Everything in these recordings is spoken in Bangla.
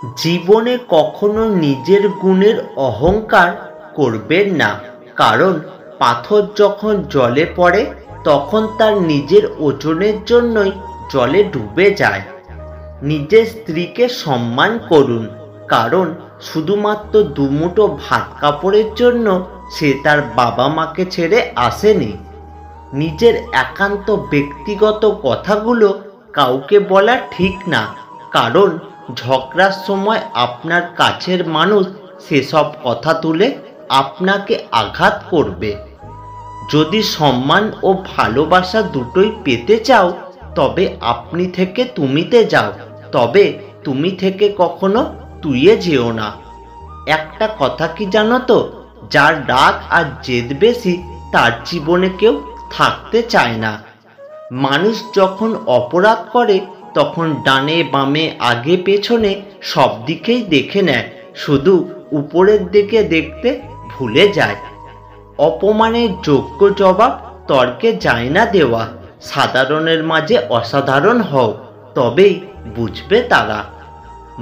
জীবনে কখনো নিজের গুণের অহংকার করবেন না, কারণ পাথর যখন জলে পড়ে তখন তার নিজের ওজনের জন্যই জলে ডুবে যায়। নিজের স্ত্রীকে সম্মান করুন, কারণ শুধুমাত্র দুমুঠো ভাত কাপড়ের জন্য সে তার বাবা মাকে ছেড়ে আসেনি। নিজের একান্ত ব্যক্তিগত কথাগুলো কাউকে বলা ঠিক না, কারণ ঝগড়ার সময় আপনার কাছের মানুষ সেসব কথা তুলে আপনাকে আঘাত করবে। যদি সম্মান ও ভালোবাসা দুটোই পেতে চাও, তবে আপনি থেকে তুমিতে যাও, তবে তুমি থেকে কখনো তুইয়ে যেও না। একটা কথা কি জানো তো, যার রাগ আর জেদ বেশি তার জীবনে কেউ থাকতে চায় না। মানুষ যখন অপরাধ করে তখন ডানে বামে আগে পেছনে সব দিকেই দেখে নেয়, শুধু উপরের দিকে দেখতে ভুলে যায়। অপমানের যোগ্য জবাব তর্কে যায় না দেওয়া। সাধারণের মাঝে অসাধারণ হও, তবেই বুঝবে তারা।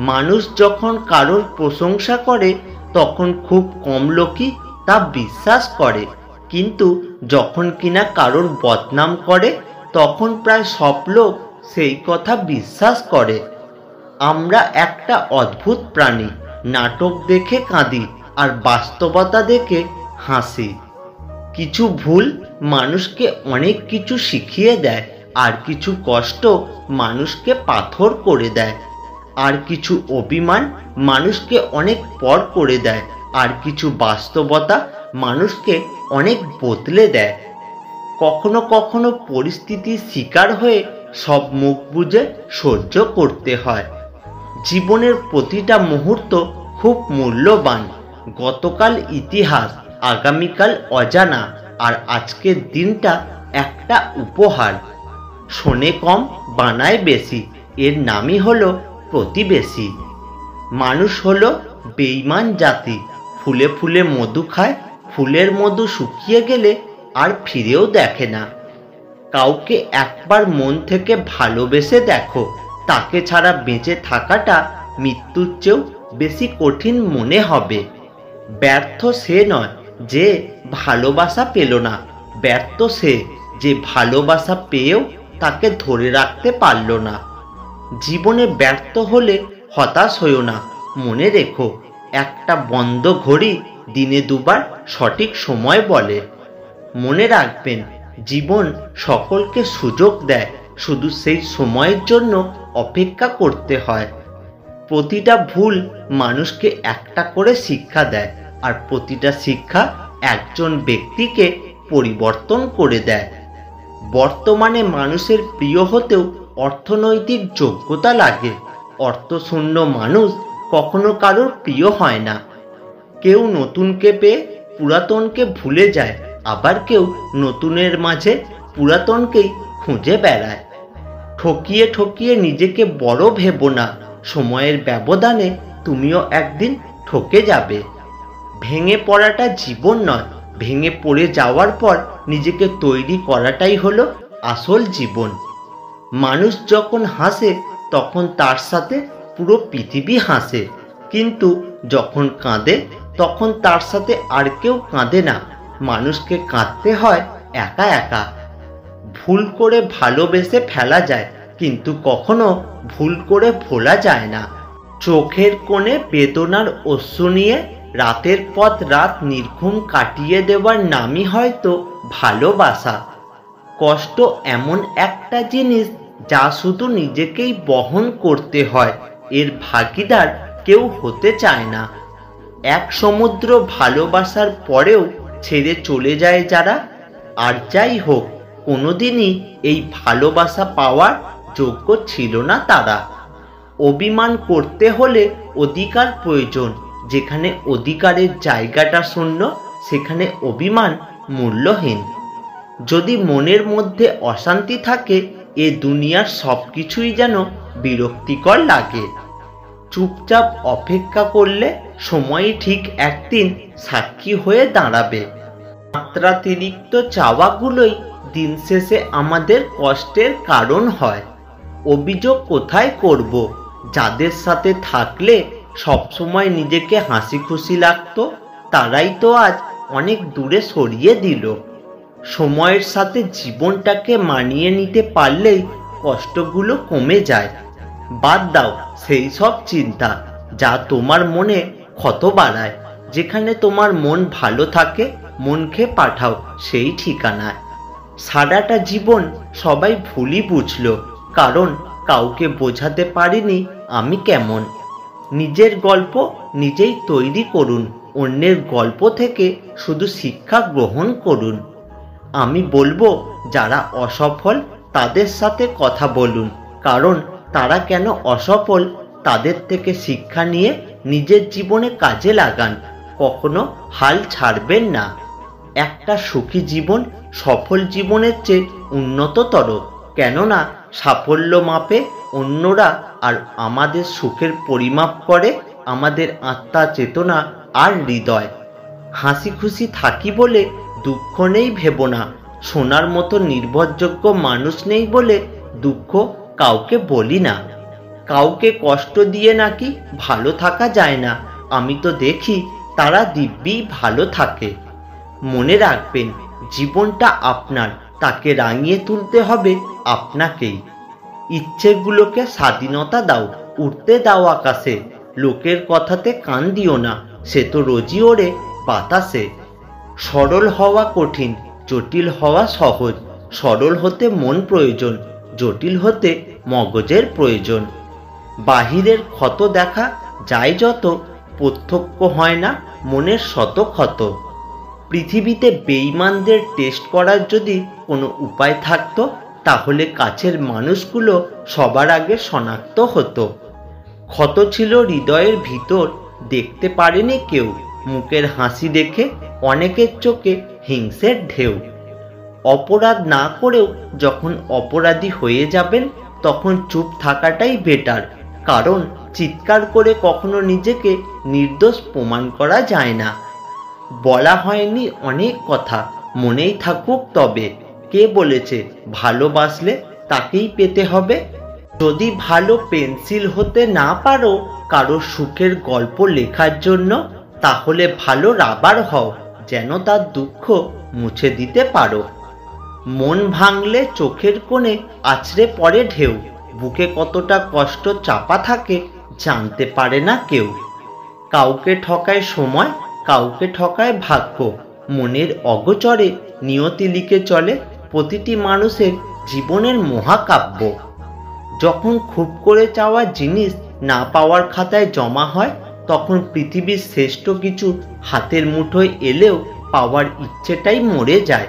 মানুষ যখন কারোর প্রশংসা করে তখন খুব কম লোকই তা বিশ্বাস করে, কিন্তু যখন কিনা কারোর বদনাম করে তখন প্রায় সব লোক সেই কথা বিশ্বাস করে। আমরা একটা অদ্ভুত প্রাণী, নাটক দেখে কাঁদি আর বাস্তবতা দেখে হাসি। কিছু ভুল মানুষকে অনেক কিছু শিখিয়ে দেয়, আর কিছু কষ্ট মানুষকে পাথর করে দেয়। আর কিছু অভিমান মানুষকে অনেক পর করে দেয়, আর কিছু বাস্তবতা মানুষকে অনেক বদলে দেয়। কখনো কখনো পরিস্থিতির শিকার হয়ে সব মুখ বুজে সহ্য করতে হয়। জীবনের প্রতিটা মুহূর্ত খুব মূল্যবান। গতকাল ইতিহাস, আগামীকাল অজানা, আর আজকের দিনটা একটা উপহার। শোনে কম বানায় বেশি, এর নামই হলো প্রতিবেশী। মানুষ হলো বেঈমান জাতি, ফুলে ফুলে মধু খায়, ফুলের মধু শুকিয়ে গেলে আর ফিরেও দেখে না। কাউকে একবার মন থেকে ভালোবেসে দেখো, তাকে ছাড়া বেঁচে থাকাটা মৃত্যুর চেয়েও বেশি কঠিন মনে হবে। ব্যর্থ সে নয় যে ভালোবাসা পেল না, ব্যর্থ সে যে ভালোবাসা পেয়েও তাকে ধরে রাখতে পারল না। জীবনে ব্যর্থ হলে হতাশ হইও না, মনে রেখো একটা বন্ধ ঘড়ি দিনে দুবার সঠিক সময় বলে। মনে রাখবেন, জীবন সকলকে সুযোগ দেয়, শুধু সেই সময়ের জন্য অপেক্ষা করতে হয়। প্রতিটা ভুল মানুষকে একটা করে শিক্ষা দেয়, আর প্রতিটা শিক্ষা একজন ব্যক্তিকে পরিবর্তন করে দেয়। বর্তমানে মানুষের প্রিয় হতেও অর্থনৈতিক যোগ্যতা লাগে। অর্থশূন্য মানুষ কখনো কারোর প্রিয় হয় না। কেউ নতুনকে পেয়ে পুরাতনকে ভুলে যায়, আবার কেউ নতুনের মাঝে পুরাতনকেই খুঁজে বেড়ায়। ঠকিয়ে ঠকিয়ে নিজেকে বড় ভেবো না, সময়ের ব্যবধানে তুমিও একদিন ঠকে যাবে। ভেঙে পড়াটা জীবন নয়, ভেঙে পড়ে যাওয়ার পর নিজেকে তৈরি করাটাই হলো আসল জীবন। মানুষ যখন হাসে তখন তার সাথে পুরো পৃথিবী হাসে, কিন্তু যখন কাঁদে তখন তার সাথে আর কেউ কাঁদে না। মানুষকে কাঁদতে হয় একা একা। ভুল করে ভালোবেসে ফেলা যায়, কিন্তু কখনো ভুল করে ভোলা যায় না। চোখের কোণে বেদনার অশ্রু নিয়ে রাতের পথ রাত নির্ঘুম কাটিয়ে দেওয়ার নামই হয়তো ভালোবাসা। কষ্ট এমন একটা জিনিস যা শুধু নিজেকেই বহন করতে হয়, এর ভাগিদার কেউ হতে চায় না। এক সমুদ্র ভালোবাসার পরেও ছেড়ে চলে যায় যারা, আর যাই হোক কোনোদিনই এই ভালোবাসা পাওয়ার যোগ্য ছিল না তারা। অভিমান করতে হলে অধিকার প্রয়োজন, যেখানে অধিকারের জায়গাটা শূন্য সেখানে অভিমান মূল্যহীন। যদি মনের মধ্যে অশান্তি থাকে, এ দুনিয়ার সব কিছুই যেন বিরক্তিকর লাগে। চুপচাপ অপেক্ষা করলে সময়ই ঠিক একদিন সাক্ষী হয়ে দাঁড়াবে। মাত্রাতিরিক্ত চাওয়াগুলোই দিন শেষে আমাদের কষ্টের কারণ হয়। অভিযোগ কোথায় করব, যাদের সাথে থাকলে সবসময় নিজেকে হাসি খুশি লাগতো, তারাই তো আজ অনেক দূরে সরিয়ে দিল। সময়ের সাথে জীবনটাকে মানিয়ে নিতে পারলেই কষ্টগুলো কমে যায়। বাদ দাও সেই সব চিন্তা যা তোমার মনে ক্ষত বাড়ায়। যেখানে তোমার মন ভালো থাকে, মনকে পাঠাও সেই ঠিকানায়। সারাটা জীবন সবাই ভুলই বুঝলো, কারণ কাউকে বোঝাতে পারিনি আমি কেমন। নিজের গল্প নিজেই তৈরি করুন, অন্যের গল্প থেকে শুধু শিক্ষা গ্রহণ করুন। আমি বলবো, যারা অসফল তাদের সাথে কথা বলুন, কারণ তারা কেন অসফল তাদের থেকে শিক্ষা নিয়ে নিজের জীবনে কাজে লাগান। কখনো হাল ছাড়বেন না। একটা সুখী জীবন সফল জীবনের চেয়ে উন্নততর, কেননা সাফল্য মাপে অন্যরা, আর আমাদের সুখের পরিমাপ করে আমাদের আত্মা, চেতনা আর হৃদয়। হাসি খুশি থাকি বলে দুঃখ নেই ভেবো না। সোনার মতো নির্ভরযোগ্য মানুষ নেই বলে দুঃখ কাউকে বলি না। কাউকে কষ্ট দিয়ে নাকি ভালো থাকা যায় না, আমি তো দেখি তারা দিব্যি ভালো থাকে। মনে রাখবেন, জীবনটা আপনার, তাকে রাঙিয়ে তুলতে হবে আপনাকেই। ইচ্ছেগুলোকে স্বাধীনতা দাও, উঠতে দাও আকাশে। লোকের কথাতে কান দিও না, সে তো রোজই ওড়ে বাতাসে। সরল হওয়া কঠিন, জটিল হওয়া সহজ। সরল হতে মন প্রয়োজন, জটিল হতে মগজের প্রয়োজন। বাহিরের ক্ষত দেখা যায় যত, প্রত্যক্ষ হয় না মনের শত ক্ষত। পৃথিবীতে বেঈমানদের টেস্ট করার যদি কোনো উপায় থাকতো, তাহলে কাছের মানুষগুলো সবার আগে শনাক্ত হতো। ক্ষত ছিল হৃদয়ের ভিতর, দেখতে পারেনি কেউ। মুখের হাসি দেখে অনেকের চোখে হিংসের ঢেউ। অপরাধ না করেও যখন অপরাধী হয়ে যাবেন, তখন চুপ থাকাটাই বেটার, কারণ চিৎকার করে কখনো নিজেকে নির্দোষ প্রমাণ করা যায় না। বলা হয়নি অনেক কথা, মনেই থাকুক তবে। কে বলেছে ভালোবাসলে তাকেই পেতে হবে? যদি ভালো পেন্সিল হতে না পারো কারো সুখের গল্প লেখার জন্য, তাহলে ভালো রাবার হও, যেন তার দুঃখ মুছে দিতে পারো। মন ভাঙলে চোখের কোণে আছড়ে পড়ে ঢেউ। বুকে কতটা কষ্ট চাপা থাকে জানতে পারে না কেউ। কাউকে ঠকায় সময়, কাউকে ঠকায় ভাগ্য। মনের অগোচরে নিয়তি লিখে চলে প্রতিটি মানুষের জীবনের মহাকাব্য। যখন খুব করে চাওয়া জিনিস না পাওয়ার খাতায় জমা হয়, তখন পৃথিবীর শ্রেষ্ঠ কিছু হাতের মুঠোয় এলেও পাওয়ার ইচ্ছেটাই মরে যায়।